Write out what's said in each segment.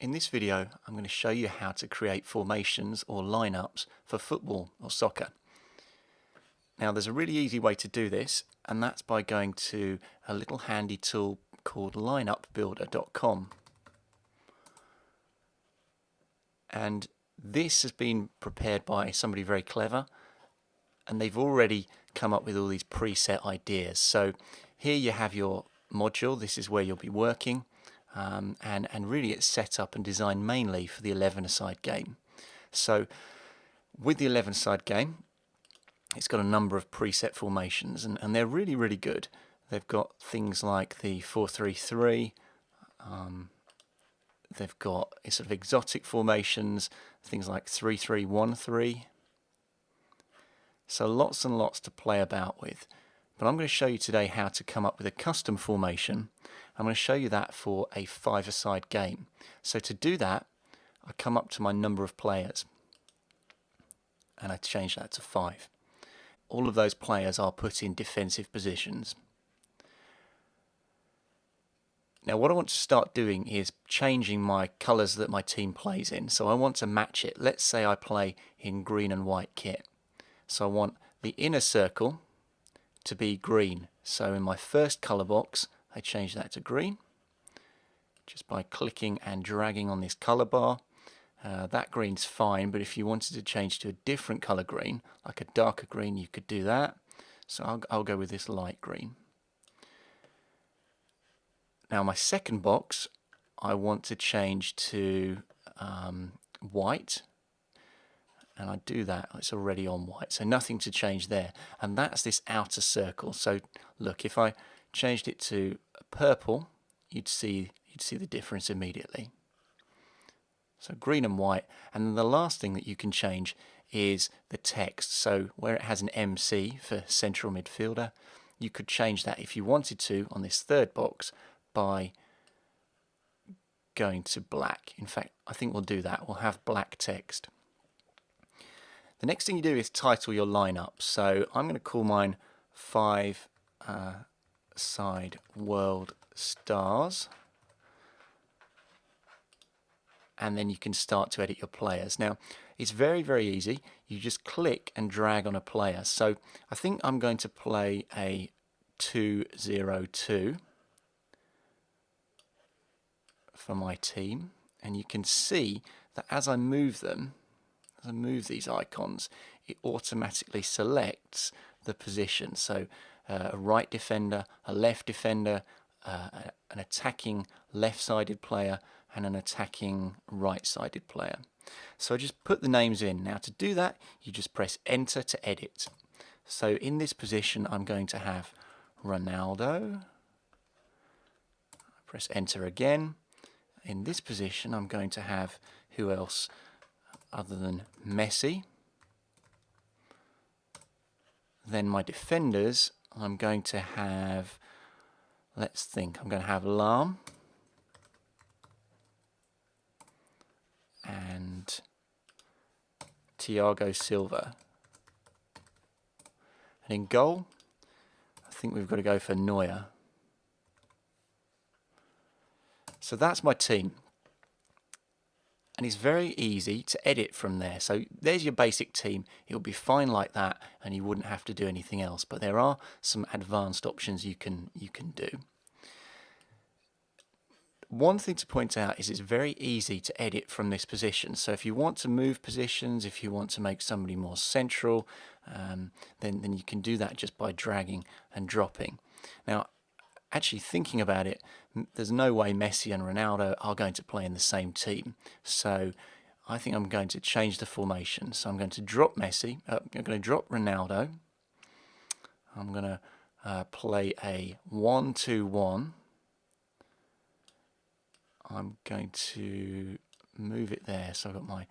In this video, I'm going to show you how to create formations or lineups for football or soccer. Now, there's a really easy way to do this, and that's by going to a little handy tool called lineupbuilder.com. And this has been prepared by somebody very clever, and they've already come up with all these preset ideas. So here you have your module. This is where you'll be working. And really it's set up and designed mainly for the 11-a-side game. So with the 11-a-side game, it's got a number of preset formations, and they're really, really good. They've got things like the 4-3-3, they've got sort of exotic formations, things like 3-3-1-3. So lots and lots to play about with. But I'm going to show you today how to come up with a custom formation. I'm going to show you that for a 5-a-side game. So to do that, I come up to my number of players and I change that to 5. All of those players are put in defensive positions. Now what I want to start doing is changing my colours that my team plays in. So I want to match it. Let's say I play in green and white kit. So I want the inner circle to be green. So in my first colour box, I change that to green just by clicking and dragging on this colour bar. That green's fine, but if you wanted to change to a different colour green, like a darker green, you could do that. So I'll go with this light green. Now my second box, I want to change to white. And I do that, it's already on white, so nothing to change there. And that's this outer circle. So look, if I changed it to purple, you'd see the difference immediately. So green and white. And then the last thing that you can change is the text. So where it has an MC for central midfielder, you could change that if you wanted to on this third box by going to black. In fact, I think we'll do that. We'll have black text. The next thing you do is title your lineup. So I'm going to call mine 5-a-side world stars. And then you can start to edit your players. Now, it's very, very easy. You just click and drag on a player. So I think I'm going to play a 2-0-2 for my team. And you can see that as I move them, as I move these icons, it automatically selects the position. So a right defender, a left defender, an attacking left-sided player, and an attacking right-sided player. So I just put the names in. Now to do that, you just press enter to edit. So in this position, I'm going to have Ronaldo. Press enter again. In this position, I'm going to have who else other than Messi. Then my defenders, I'm going to have, let's think, I'm going to have Lahm and Thiago Silva. And in goal, I think we've got to go for Neuer. So that's my team. And it's very easy to edit from there. So there's your basic team. It'll be fine like that, and you wouldn't have to do anything else. But there are some advanced options you can do. One thing to point out is it's very easy to edit from this position. So if you want to move positions, if you want to make somebody more central, then you can do that just by dragging and dropping. Now, actually thinking about it, there's no way Messi and Ronaldo are going to play in the same team. So I think I'm going to change the formation. So I'm going to drop Messi, I'm going to drop Ronaldo. I'm going to play a 1-2-1. I'm going to move it there. So I've got my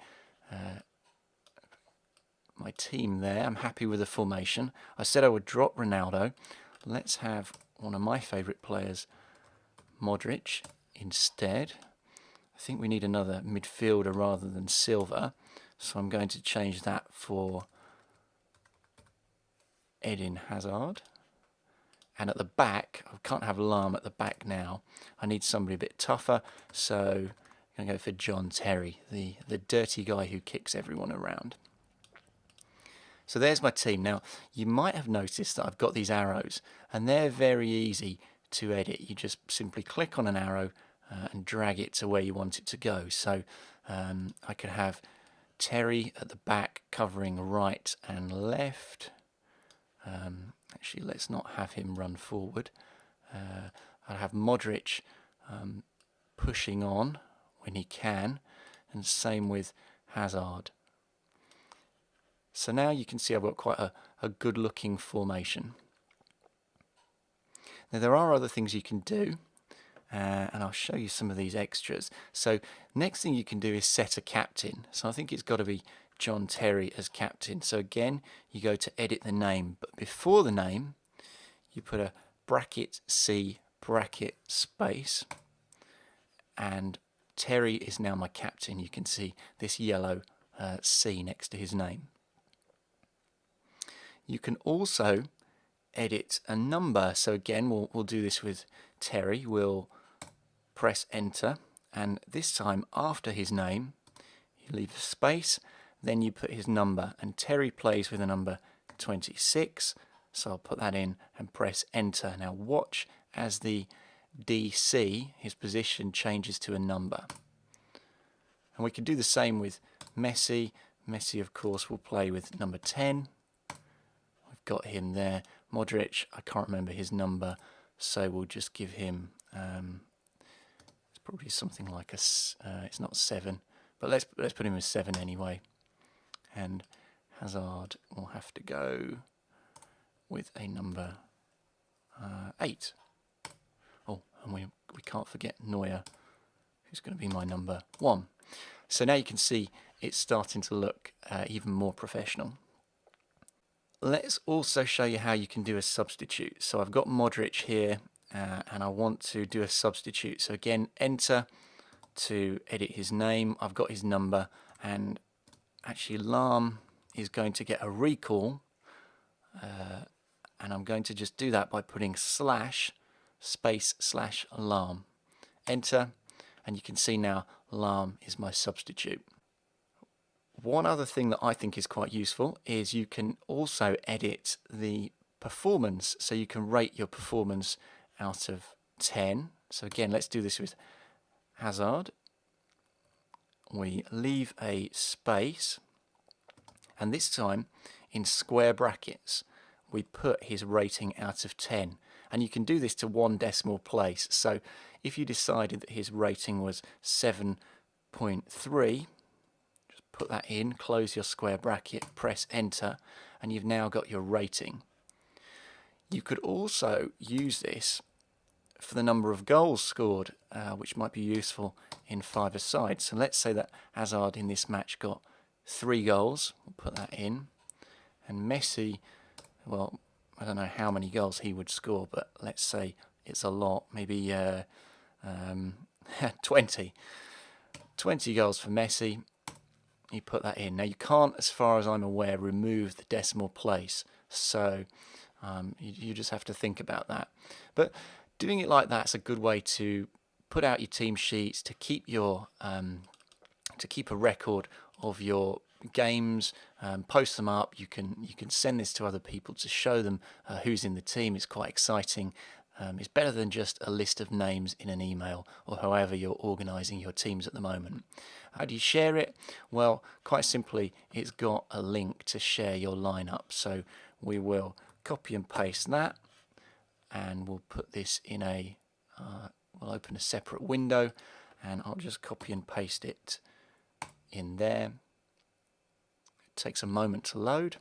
team there. I'm happy with the formation. I said I would drop Ronaldo. Let's have one of my favourite players, Modric, instead. I think we need another midfielder rather than Silva, so I'm going to change that for Eden Hazard. And at the back, I can't have Lahm at the back now. I need somebody a bit tougher, so I'm I'm going to go for John Terry, the dirty guy who kicks everyone around. So there's my team. Now, you might have noticed that I've got these arrows, and they're very easy to edit. You just simply click on an arrow and drag it to where you want it to go. So I could have Terry at the back covering right and left. Actually, let's not have him run forward. I'll have Modric pushing on when he can, and same with Hazard. So now you can see I've got quite a good looking formation. Now there are other things you can do, and I'll show you some of these extras. So next thing you can do is set a captain. So I think it's got to be John Terry as captain. So again, you go to edit the name, but before the name you put a bracket C bracket space, and Terry is now my captain. You can see this yellow C next to his name. You can also edit a number. So again, we'll do this with Terry. We'll press enter, and this time after his name you leave a space, then you put his number, and Terry plays with the number 26, so I'll put that in and press enter. Now watch as the DC, his position, changes to a number. And we can do the same with Messi. Messi, of course, will play with number 10. We've got him there. Modric, I can't remember his number, so we'll just give him it's probably something like it's not 7, but let's put him as 7 anyway. And Hazard will have to go with a number 8. Oh, and we can't forget Neuer, who's going to be my number 1. So now you can see it's starting to look even more professional. Let's also show you how you can do a substitute. So I've got Modric here, and I want to do a substitute. So again, enter to edit his name. I've got his number, and actually Lahm is going to get a recall, and I'm going to just do that by putting slash space slash Lahm. Enter, and you can see now Lahm is my substitute. One other thing that I think is quite useful is you can also edit the performance, so you can rate your performance out of 10. So again, let's do this with Hazard. We leave a space, and this time in square brackets we put his rating out of 10, and you can do this to 1 decimal place. So if you decided that his rating was 7.3, put that in, close your square bracket, press enter, and you've now got your rating. You could also use this for the number of goals scored, which might be useful in 5-a-side. So let's say that Hazard in this match got 3 goals. We'll put that in. And Messi, well, I don't know how many goals he would score, but let's say it's a lot, maybe 20. 20 goals for Messi. You put that in. Now you can't, as far as I'm aware, remove the decimal place, so you just have to think about that. But doing it like that's a good way to put out your team sheets, to keep your to keep a record of your games, post them up. You can send this to other people to show them who's in the team. It's quite exciting. It's better than just a list of names in an email, or however you're organising your teams at the moment. How do you share it? Well, quite simply, it's got a link to share your lineup. So we will copy and paste that, and we'll put this in a, we'll open a separate window, and I'll just copy and paste it in there. It takes a moment to load.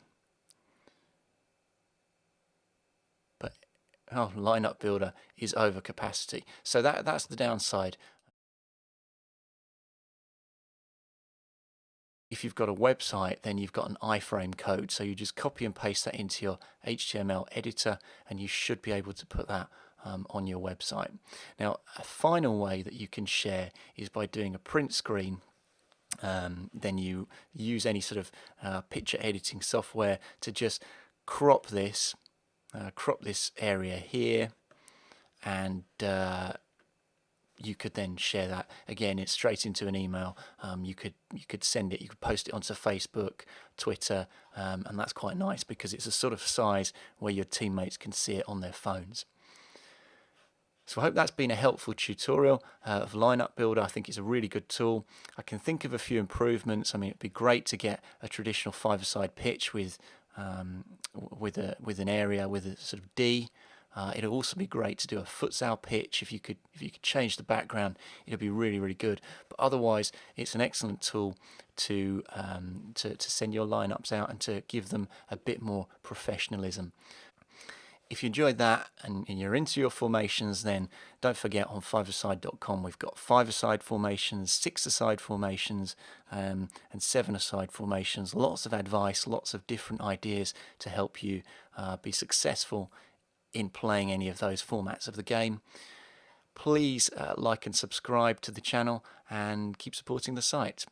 Oh, lineup builder is over capacity. So that's the downside. If you've got a website, then you've got an iframe code. So you just copy and paste that into your HTML editor, and you should be able to put that on your website. Now, a final way that you can share is by doing a print screen. Then you use any sort of picture editing software to just crop this area here, and you could then share that again. It's straight into an email. You could send it. You could post it onto Facebook, Twitter, and that's quite nice because it's a sort of size where your teammates can see it on their phones. So I hope that's been a helpful tutorial of Lineup Builder. I think it's a really good tool. I can think of a few improvements. I mean, it'd be great to get a traditional five-a-side pitch with an area with a sort of D. It'd also be great to do a futsal pitch. If you could change the background, it'd be really, really good. But otherwise, it's an excellent tool to send your lineups out and to give them a bit more professionalism. If you enjoyed that and you're into your formations, then don't forget on five-a-side.com we've got five-a-side formations, six-a-side formations, and seven-a-side formations. Lots of advice, lots of different ideas to help you be successful in playing any of those formats of the game. Please like and subscribe to the channel and keep supporting the site.